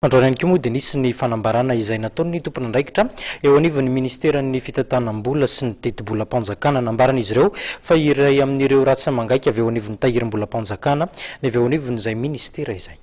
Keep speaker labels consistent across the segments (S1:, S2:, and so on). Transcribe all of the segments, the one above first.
S1: Androany koa moa dia nisy ny fanambarana izay nataony tompon'andraikitra eo anivon'ny ministeran'ny fitantanam-bola sy ny teti-bola-panjakana nambarana izy ireo fa iray amin'ireo ratsy mangaika avy eo anivon'ny tahirim-bola-panjakana ny avy eo anivon'izay ministera izay.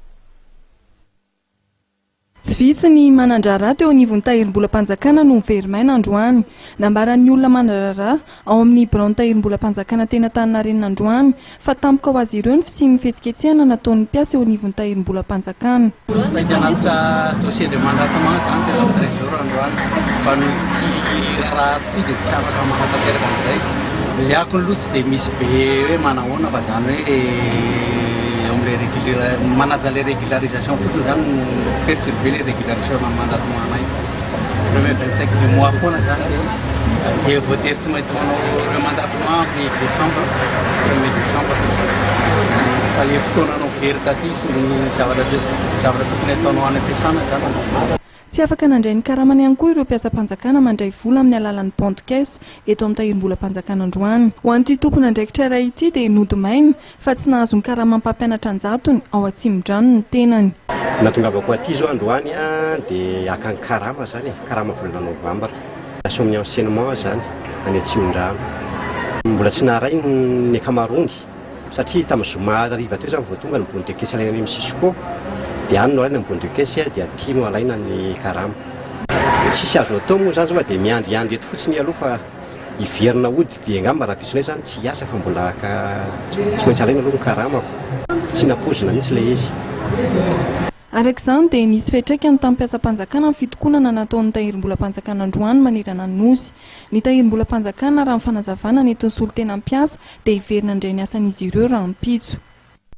S2: Tsy vitsy ny manandrara teo anivon'ny tahirim-bola-panjakana no verimaina androany. Nambaran'ny olona manandrara ao amin'ny biron tahirim-bola-panjakana teny Antaninarenina androany fa tampoka ho azy ireo ny fisian'ny fihetsiketsehana nataon'ny mpiasa eo anivon'ny tahirim-bola-panjakana.
S3: Saika anaty dossier de mandatement zany tena trésor androany fa no ty raha ty dia tsy afaka manatanteraka an'izay. Liako ny loha tsy dia misy be hoe manahoana fa zany hoe manaja les régularisations fotsiny zany perturbé les régularisations mandatement anay. Premier 25 du mois foana zany dia izy. Dia voatery tsy maintsy manao ireo mandatement amin'ny décembre, 1er décembre. Fa le fotoananao very taty sy ny zavatra tokony ataonao any ampiasana zany.
S2: Tsy afaka nandray ny karamany ihany koa ireo mpiasam-panjakana mandray vola amin'ny alalan'ny compte caisse eto amin'ny tahirim-bola-panjakana androany. Ho an'ity tompon'andraikitra iray ity dia nodimaina fa tsy nahazo ny karama mpampianatra anjatony ao Atsimondrano ny tenany.
S4: Natongavako aty zao androany dia akany karama zany karama volana novambra. Asomny enseignement zany any Atsimondrano. Mbola tsy naharay ny akamarony satria tamin'ny zoma riva teo zany vao tonga ny bonne de caisse alaina amin'ny Sisco dia any no alaina ny bonne de caisse dia aty no alaina ny karama. Tsisy azo atao moa zany zao dia miandriandry eto fotsiny aloha fa hiverina ody dia angamba raha pisonay zany tsy hiasa fa mbola tsy maintsy alaina aloha ny karamako. Tsy napozina mihitsy ilay izy.
S2: Arak'izany dia nisy fiantraikany tamin'ny mpiasam-panjakana amin'ny fitokonana nataon'ny tahirim-bola-panjakana androany manerana ny nosy. Ny tahirim-bola-panjakana raha ny fanazavana nentin'ny solon-tena mpiasa dia hiverina indray ny asan'izy ireo raha mipitso.